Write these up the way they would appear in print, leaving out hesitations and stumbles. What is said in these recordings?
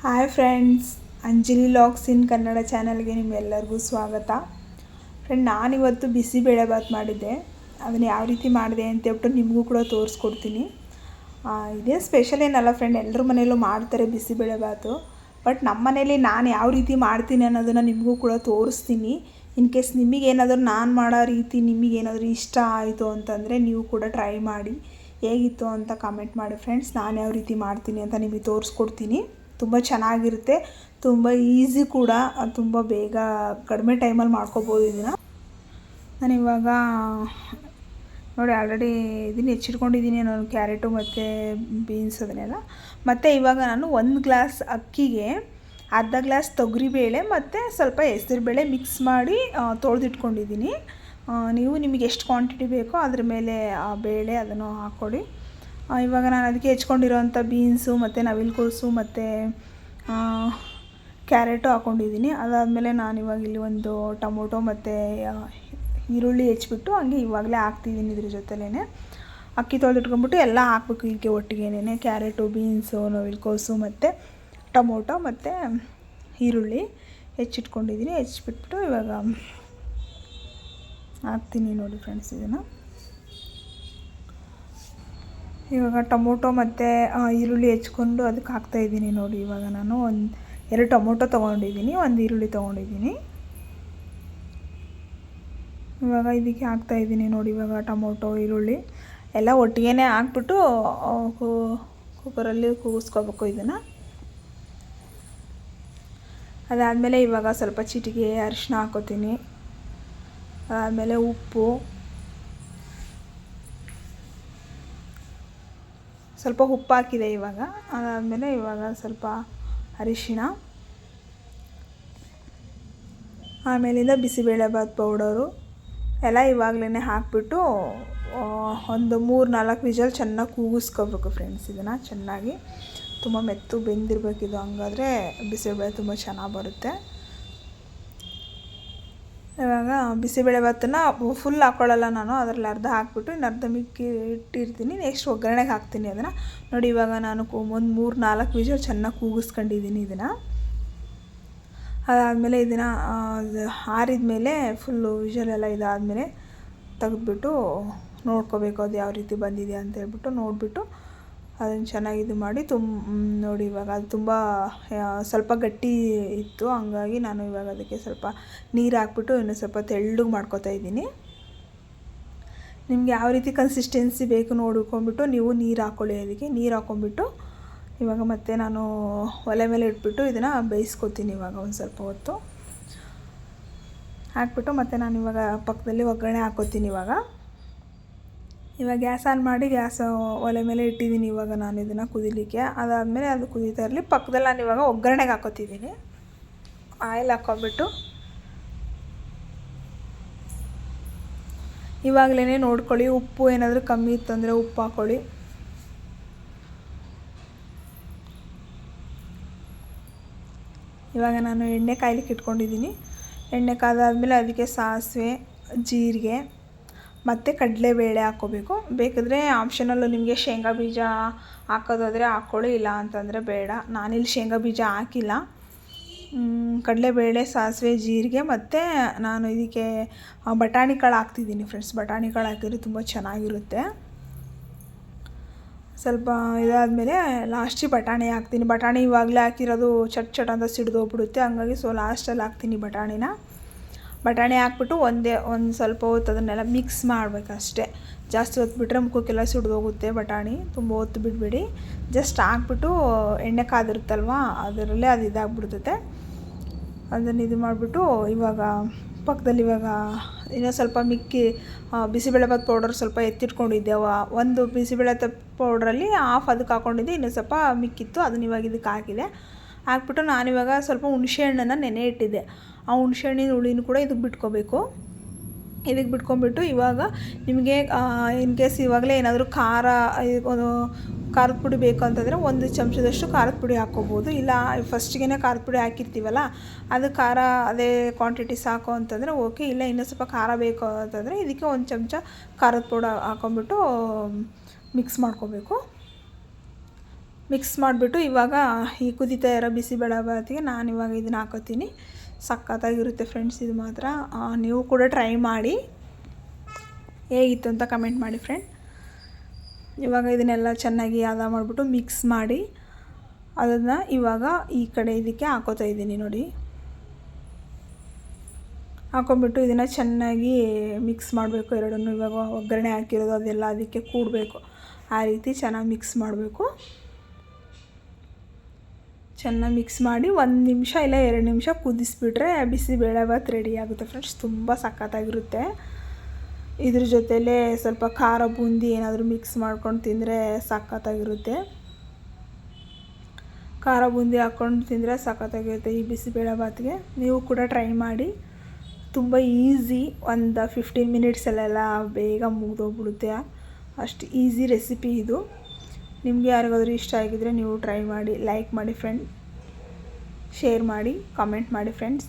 Hi friends, Anjali logs ಇನ್ ಕನ್ನಡ ಚಾನಲ್ಗೆ ನಿಮ್ಮೆಲ್ಲರಿಗೂ ಸ್ವಾಗತ. ಫ್ರೆಂಡ್, ನಾನಿವತ್ತು ಬಿಸಿಬೇಳೆಬಾತ್ ಮಾಡಿದ್ದೆ. ಅದನ್ನು ಯಾವ ರೀತಿ ಮಾಡಿದೆ ಅಂತೇಳ್ಬಿಟ್ಟು ನಿಮಗೂ ಕೂಡ ತೋರಿಸ್ಕೊಡ್ತೀನಿ. ಇದೇ ಸ್ಪೆಷಲ್ ಏನಲ್ಲ ಫ್ರೆಂಡ್, ಎಲ್ಲರ ಮನೆಯಲ್ಲೂ ಮಾಡ್ತಾರೆ ಬಿಸಿಬೇಳೆಬಾತು. ಬಟ್ ನಮ್ಮ ಮನೇಲಿ ನಾನು ಯಾವ ರೀತಿ ಮಾಡ್ತೀನಿ ಅನ್ನೋದನ್ನು ನಿಮಗೂ ಕೂಡ ತೋರಿಸ್ತೀನಿ. ಇನ್ ಕೇಸ್ ನಿಮಗೇನಾದರೂ ನಾನು ಮಾಡೋ ರೀತಿ ನಿಮಗೇನಾದರೂ ಇಷ್ಟ ಆಯಿತು ಅಂತಂದರೆ ನೀವು ಕೂಡ ಟ್ರೈ ಮಾಡಿ. ಹೇಗಿತ್ತು ಅಂತ ಕಮೆಂಟ್ ಮಾಡಿ ಫ್ರೆಂಡ್ಸ್. ನಾನು ಯಾವ ರೀತಿ ಮಾಡ್ತೀನಿ ಅಂತ ನಿಮಗೆ ತೋರಿಸ್ಕೊಡ್ತೀನಿ. ತುಂಬ ಚೆನ್ನಾಗಿರುತ್ತೆ, ತುಂಬ ಈಸಿ ಕೂಡ, ತುಂಬ ಬೇಗ ಕಡಿಮೆ ಟೈಮಲ್ಲಿ ಮಾಡ್ಕೋಬೋದು. ಇದನ್ನು ನಾನು ಇವಾಗ ನೋಡಿ ಆಲ್ರೆಡಿ ಇದನ್ನು ಹೆಚ್ಚಿಟ್ಕೊಂಡಿದ್ದೀನಿ. ನಾನು ಕ್ಯಾರೆಟು ಮತ್ತು ಬೀನ್ಸ್ ಅದನ್ನೆಲ್ಲ. ಮತ್ತು ಇವಾಗ ನಾನು 1 ಗ್ಲಾಸ್ ಅಕ್ಕಿಗೆ ಅರ್ಧ ಗ್ಲಾಸ್ ತೊಗರಿಬೇಳೆ ಮತ್ತು ಸ್ವಲ್ಪ ಹೆಸರುಬೇಳೆ ಮಿಕ್ಸ್ ಮಾಡಿ ತೊಳೆದಿಟ್ಕೊಂಡಿದ್ದೀನಿ. ನೀವು ನಿಮಗೆ ಎಷ್ಟು ಕ್ವಾಂಟಿಟಿ ಬೇಕೋ ಅದ್ರ ಮೇಲೆ ಆ ಬೇಳೆ ಅದನ್ನು ಹಾಕ್ಕೊಡಿ. ಇವಾಗ ನಾನು ಅದಕ್ಕೆ ಹೆಚ್ಕೊಂಡಿರೋಂಥ ಬೀನ್ಸು ಮತ್ತು ನವಿಲುಕೋಸು ಮತ್ತು ಕ್ಯಾರೆಟು ಹಾಕ್ಕೊಂಡಿದ್ದೀನಿ. ಅದಾದಮೇಲೆ ನಾನಿವಾಗ ಇಲ್ಲಿ ಒಂದು ಟೊಮೊಟೊ ಮತ್ತು ಈರುಳ್ಳಿ ಹೆಚ್ಚಿಬಿಟ್ಟು ಹಂಗೆ ಇವಾಗಲೇ ಹಾಕ್ತಿದ್ದೀನಿ. ಇದ್ರ ಜೊತೆಲೇ ಅಕ್ಕಿ ತೊಳೆದಿಟ್ಕೊಂಡ್ಬಿಟ್ಟು ಎಲ್ಲ ಹಾಕ್ಬೇಕು ಇದಕ್ಕೆ ಒಟ್ಟಿಗೆನೇ. ಕ್ಯಾರೆಟು, ಬೀನ್ಸು, ನವಿಲುಕೋಸು ಮತ್ತು ಟೊಮೊಟೊ ಮತ್ತು ಈರುಳ್ಳಿ ಹೆಚ್ಚಿಟ್ಕೊಂಡಿದ್ದೀನಿ. ಹೆಚ್ಚಿಬಿಟ್ಟು ಇವಾಗ ಹಾಕ್ತೀನಿ ನೋಡಿ ಫ್ರೆಂಡ್ಸ್. ಇದನ್ನು ಇವಾಗ ಟೊಮೊಟೊ ಮತ್ತು ಈರುಳ್ಳಿ ಹೆಚ್ಕೊಂಡು ಅದಕ್ಕೆ ಹಾಕ್ತಾಯಿದ್ದೀನಿ ನೋಡಿ. ಇವಾಗ ನಾನು 2 ಟೊಮೊಟೊ ತೊಗೊಂಡಿದ್ದೀನಿ, 1 ಈರುಳ್ಳಿ ತೊಗೊಂಡಿದ್ದೀನಿ. ಇವಾಗ ಇದಕ್ಕೆ ಹಾಕ್ತಾಯಿದ್ದೀನಿ ನೋಡಿ. ಇವಾಗ ಟೊಮೊಟೊ, ಈರುಳ್ಳಿ ಎಲ್ಲ ಒಟ್ಟಿಗೆ ಹಾಕ್ಬಿಟ್ಟು ಕುಕ್ಕರಲ್ಲಿ ಕೂಗಿಸ್ಕೋಬೇಕು ಇದನ್ನು. ಅದಾದಮೇಲೆ ಇವಾಗ ಸ್ವಲ್ಪ ಚಿಟಿಕೆ ಅರಿಶಿನ ಹಾಕ್ಕೋತೀನಿ. ಅದಾದಮೇಲೆ ಉಪ್ಪು, ಸ್ವಲ್ಪ ಉಪ್ಪು ಹಾಕಿದೆ ಇವಾಗ. ಅದಾದಮೇಲೆ ಇವಾಗ ಸ್ವಲ್ಪ ಅರಿಶಿಣ, ಆಮೇಲಿಂದ ಬಿಸಿಬೇಳೆಬಾತ್ ಪೌಡರು ಎಲ್ಲ ಇವಾಗಲೇ ಹಾಕಿಬಿಟ್ಟು ಒಂದು 3-4 ವಿಷಲ್ ಚೆನ್ನಾಗಿ ಕೂಗಿಸ್ಕೋಬೇಕು ಫ್ರೆಂಡ್ಸ್. ಇದನ್ನು ಚೆನ್ನಾಗಿ ತುಂಬ ಮೆತ್ತು ಬೆಂದಿರಬೇಕಿದು, ಹಂಗಾದರೆ ಬಿಸಿಬೇಳೆ ತುಂಬ ಚೆನ್ನಾಗಿ ಬರುತ್ತೆ. ಇವಾಗ ಬಿಸಿಬೇಳೆಬಾತನ್ನು ಫುಲ್ ಹಾಕ್ಕೊಳ್ಳಲ್ಲ ನಾನು, ಅದರಲ್ಲಿ ಅರ್ಧ ಹಾಕ್ಬಿಟ್ಟು ಇನ್ನು ಅರ್ಧ ಮಿಕ್ಕಿ ಇಟ್ಟಿರ್ತೀನಿ. ನೆಕ್ಸ್ಟ್ ಒಗ್ಗರಣೆಗೆ ಹಾಕ್ತೀನಿ ಅದನ್ನು ನೋಡಿ. ಇವಾಗ ನಾನು ಒಂದು 3-4 ವಿಷಲ್ ಚೆನ್ನಾಗಿ ಕೂಗಿಸ್ಕೊಂಡಿದ್ದೀನಿ ಇದನ್ನು. ಅದಾದಮೇಲೆ ಇದನ್ನು ಆರಿದ ಮೇಲೆ ಫುಲ್ಲು ವಿಷಲೆಲ್ಲ ಇದಾದಮೇಲೆ ತೆಗೆದ್ಬಿಟ್ಟು ನೋಡ್ಕೋಬೇಕು ಅದು ಯಾವ ರೀತಿ ಬಂದಿದೆ ಅಂತೇಳ್ಬಿಟ್ಟು. ನೋಡಿಬಿಟ್ಟು ಅದನ್ನು ಚೆನ್ನಾಗಿ ಇದು ಮಾಡಿ ನೋಡಿ. ಇವಾಗ ಅದು ತುಂಬ ಸ್ವಲ್ಪ ಗಟ್ಟಿ ಇತ್ತು, ಹಂಗಾಗಿ ನಾನು ಇವಾಗ ಅದಕ್ಕೆ ಸ್ವಲ್ಪ ನೀರು ಹಾಕ್ಬಿಟ್ಟು ಇನ್ನೂ ಸ್ವಲ್ಪ ತೆಳ್ಳಗೆ ಮಾಡ್ಕೊತಾ ಇದ್ದೀನಿ. ನಿಮ್ಗೆ ಯಾವ ರೀತಿ ಕನ್ಸಿಸ್ಟೆನ್ಸಿ ಬೇಕು ನೋಡ್ಕೊಂಬಿಟ್ಟು ನೀವು ನೀರು ಹಾಕ್ಕೊಳ್ಳಿ. ಅದಕ್ಕೆ ನೀರು ಹಾಕ್ಕೊಂಬಿಟ್ಟು ಇವಾಗ ಮತ್ತೆ ನಾನು ಒಲೆ ಮೇಲೆ ಇಟ್ಬಿಟ್ಟು ಇದನ್ನು ಬೇಯಿಸ್ಕೊತೀನಿ. ಇವಾಗ ಒಂದು ಸ್ವಲ್ಪ ಹೊತ್ತು ಹಾಕ್ಬಿಟ್ಟು ಮತ್ತೆ ನಾನು ಇವಾಗ ಪಕ್ಕದಲ್ಲಿ ಒಗ್ಗರಣೆ ಹಾಕ್ಕೋತೀನಿ. ಇವಾಗ ಗ್ಯಾಸ್ ಆನ್ ಮಾಡಿ ಗ್ಯಾಸ್ ಒಲೆ ಮೇಲೆ ಇಟ್ಟಿದ್ದೀನಿ ಇವಾಗ ನಾನು ಇದನ್ನು ಕುದಿಲಿಕ್ಕೆ. ಅದಾದಮೇಲೆ ಅದು ಕುದೀತಾ ಇರಲಿ. ಪಕ್ಕದಲ್ಲಿ ನಾನು ಇವಾಗ ಒಗ್ಗರಣೆಗೆ ಹಾಕ್ಕೋತಿದ್ದೀನಿ. ಆಯಿಲ್ ಹಾಕ್ಕೊಂಬಿಟ್ಟು ಇವಾಗಲೇ ನೋಡ್ಕೊಳ್ಳಿ, ಉಪ್ಪು ಏನಾದರೂ ಕಮ್ಮಿ ಇತ್ತಂದರೆ ಉಪ್ಪು ಹಾಕ್ಕೊಳ್ಳಿ. ಇವಾಗ ನಾನು ಎಣ್ಣೆ ಕಾಯ್ಲಿಕ್ಕೆ ಇಟ್ಕೊಂಡಿದ್ದೀನಿ. ಎಣ್ಣೆ ಕಾದಾದಮೇಲೆ ಅದಕ್ಕೆ ಸಾಸಿವೆ, ಜೀರಿಗೆ ಮತ್ತು ಕಡಲೆಬೇಳೆ ಹಾಕ್ಕೋಬೇಕು. ಬೇಕಿದ್ರೆ ಆಪ್ಷನಲ್ಲು ನಿಮಗೆ ಶೇಂಗಾ ಬೀಜ ಹಾಕೋದಾದರೆ ಹಾಕ್ಕೊಳ್ಳಿ, ಇಲ್ಲ ಅಂತಂದರೆ ಬೇಡ. ನಾನಿಲ್ಲಿ ಶೇಂಗಾ ಬೀಜ ಹಾಕಿಲ್ಲ. ಕಡಲೆಬೇಳೆ, ಸಾಸಿವೆ, ಜೀರಿಗೆ ಮತ್ತು ನಾನು ಇದಕ್ಕೆ ಬಟಾಣಿ ಕಾಳು ಹಾಕ್ತಿದ್ದೀನಿ ಫ್ರೆಂಡ್ಸ್. ಬಟಾಣಿ ಕಾಳು ಹಾಕಿದರೆ ತುಂಬ ಚೆನ್ನಾಗಿರುತ್ತೆ. ಸ್ವಲ್ಪ ಇದಾದಮೇಲೆ ಲಾಸ್ಟಿಗೆ ಬಟಾಣಿ ಹಾಕ್ತೀನಿ. ಬಟಾಣಿ ಇವಾಗಲೇ ಹಾಕಿರೋದು ಚಟ್ ಅಂತ ಸಿಡಿದೋಗ್ಬಿಡುತ್ತೆ, ಹಂಗಾಗಿ ಲಾಸ್ಟಲ್ಲಿ ಹಾಕ್ತೀನಿ ಬಟಾಣಿ ಹಾಕ್ಬಿಟ್ಟು ಒಂದು ಸ್ವಲ್ಪ ಹೊತ್ತು ಅದನ್ನೆಲ್ಲ ಮಿಕ್ಸ್ ಮಾಡಬೇಕಷ್ಟೇ. ಜಾಸ್ತಿ ಹೊತ್ತು ಬಿಟ್ಟರೆ ಮುಖಕ್ಕೆಲ್ಲ ಸಿಡಿದೋಗುತ್ತೆ ಬಟಾಣಿ. ತುಂಬ ಹೊತ್ತು ಬಿಡಬೇಡಿ. ಜಸ್ಟ್ ಹಾಕ್ಬಿಟ್ಟು ಎಣ್ಣೆ ಕಾದಿರುತ್ತಲ್ವ ಅದರಲ್ಲೇ ಅದು ಇದಾಗ್ಬಿಡ್ತದೆ. ಅದನ್ನು ಇದು ಮಾಡಿಬಿಟ್ಟು ಇವಾಗ ಪಕ್ಕದಲ್ಲಿ ಇವಾಗ ಇನ್ನೂ ಸ್ವಲ್ಪ ಬಿಸಿಬೇಳೆಬಾತ್ ಪೌಡರ್ ಸ್ವಲ್ಪ ಎತ್ತಿಟ್ಕೊಂಡಿದ್ದೆ. ಒಂದು ಬಿಸಿಬೇಳೆಬಾತ್ ಪೌಡ್ರಲ್ಲಿ ಹಾಫ್ ಅದಕ್ಕೆ ಹಾಕ್ಕೊಂಡಿದ್ದೆ, ಇನ್ನೂ ಸ್ವಲ್ಪ ಮಿಕ್ಕಿತ್ತು, ಅದನ್ನ ಇವಾಗ ಇದಕ್ಕೆ ಹಾಕ್ಬಿಟ್ಟು ನಾನಿವಾಗ ಸ್ವಲ್ಪ ಹುಣಸೆಹಣ್ಣನ್ನು ನೆನೆ ಇಟ್ಟಿದ್ದೆ. ಆ ಹುಣಸೆಹಣ್ಣಿನ ಹುಳಿನೂ ಕೂಡ ಇದಕ್ಕೆ ಬಿಟ್ಕೋಬೇಕು. ಇದಕ್ಕೆ ಬಿಟ್ಕೊಂಡ್ಬಿಟ್ಟು ಇವಾಗ ನಿಮಗೆ ಇನ್ ಕೇಸ್ ಇವಾಗಲೇ ಏನಾದರೂ ಖಾರದ ಪುಡಿ ಬೇಕು ಅಂತಂದರೆ 1 ಚಮಚದಷ್ಟು ಖಾರದ ಪುಡಿ ಹಾಕ್ಕೋಬೋದು. ಇಲ್ಲ ಫಸ್ಟಿಗೆ ಖಾರದ ಪುಡಿ ಹಾಕಿರ್ತೀವಲ್ಲ, ಅದು ಖಾರ ಅದೇ ಕ್ವಾಂಟಿಟಿ ಸಾಕು ಅಂತಂದರೆ ಓಕೆ. ಇಲ್ಲ ಇನ್ನೂ ಸ್ವಲ್ಪ ಖಾರ ಬೇಕು ಅಂತಂದರೆ ಇದಕ್ಕೆ 1 ಚಮಚ ಖಾರದ ಪುಡಿ ಹಾಕ್ಕೊಂಬಿಟ್ಟು ಮಿಕ್ಸ್ ಮಾಡ್ಕೋಬೇಕು. ಮಿಕ್ಸ್ ಮಾಡಿಬಿಟ್ಟು ಇವಾಗ ಈ ಕುದೀತಾ ಇರೋ ಬಿಸಿಬೇಳೆಬಾತಿಗೆ ನಾನು ಇವಾಗ ಇದನ್ನ ಹಾಕೋತೀನಿ. ಸಖತ್ತಾಗಿರುತ್ತೆ ಫ್ರೆಂಡ್ಸ್ ಇದು ಮಾತ್ರ. ನೀವು ಕೂಡ ಟ್ರೈ ಮಾಡಿ ಹೇಗಿತ್ತು ಅಂತ ಕಮೆಂಟ್ ಮಾಡಿ ಫ್ರೆಂಡ್. ಇವಾಗ ಇದನ್ನೆಲ್ಲ ಚೆನ್ನಾಗಿ ಹದ ಮಾಡಿಬಿಟ್ಟು ಮಿಕ್ಸ್ ಮಾಡಿ ಅದನ್ನು ಇವಾಗ ಈ ಕಡೆ ಇದಕ್ಕೆ ಹಾಕೋತಾ ಇದ್ದೀನಿ ನೋಡಿ. ಹಾಕೊಂಡ್ಬಿಟ್ಟು ಇದನ್ನು ಚೆನ್ನಾಗಿ ಮಿಕ್ಸ್ ಮಾಡಬೇಕು ಎರಡನ್ನೂ. ಇವಾಗ ಒಗ್ಗರಣೆ ಹಾಕಿರೋದು ಅದೆಲ್ಲ ಅದಕ್ಕೆ ಕೂಡಬೇಕು, ಆ ರೀತಿ ಚೆನ್ನಾಗಿ ಮಿಕ್ಸ್ ಮಾಡಬೇಕು. ಚೆನ್ನಾಗಿ ಮಿಕ್ಸ್ ಮಾಡಿ 1 ನಿಮಿಷ ಇಲ್ಲ 2 ನಿಮಿಷ ಕುದಿಸ್ಬಿಟ್ರೆ ಬಿಸಿಬೇಳೆಬಾತ್ ರೆಡಿ ಆಗುತ್ತೆ ಫ್ರೆಂಡ್ಸ್. ತುಂಬ ಸಖತ್ತಾಗಿರುತ್ತೆ. ಇದ್ರ ಜೊತೆಲೇ ಸ್ವಲ್ಪ ಖಾರ ಬೂಂದಿ ಏನಾದರೂ ಮಿಕ್ಸ್ ಮಾಡ್ಕೊಂಡು ತಿಂದರೆ ಸಖತ್ತಾಗಿರುತ್ತೆ. ಖಾರ ಬೂಂದಿ ಹಾಕ್ಕೊಂಡು ತಿಂದರೆ ಸಖತ್ತಾಗಿರುತ್ತೆ ಈ ಬಿಸಿಬೇಳೆಬಾತ್ಗೆ. ನೀವು ಕೂಡ ಟ್ರೈ ಮಾಡಿ. ತುಂಬ ಈಸಿ, ಒಂದು 15 ಮಿನಿಟ್ಸಲ್ಲೆಲ್ಲ ಬೇಗ ಮುಗಿದೋಗ್ಬಿಡುತ್ತೆ. ಅಷ್ಟು ಈಸಿ ರೆಸಿಪಿ ಇದು. ನಿಮಗೆ ಯಾರಿಗಾದ್ರೂ ಇಷ್ಟ ಆಗಿದ್ದರೆ ನೀವು ಟ್ರೈ ಮಾಡಿ, ಲೈಕ್ ಮಾಡಿ ಫ್ರೆಂಡ್, ಶೇರ್ ಮಾಡಿ, ಕಮೆಂಟ್ ಮಾಡಿ ಫ್ರೆಂಡ್ಸ್.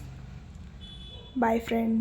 Boy friend.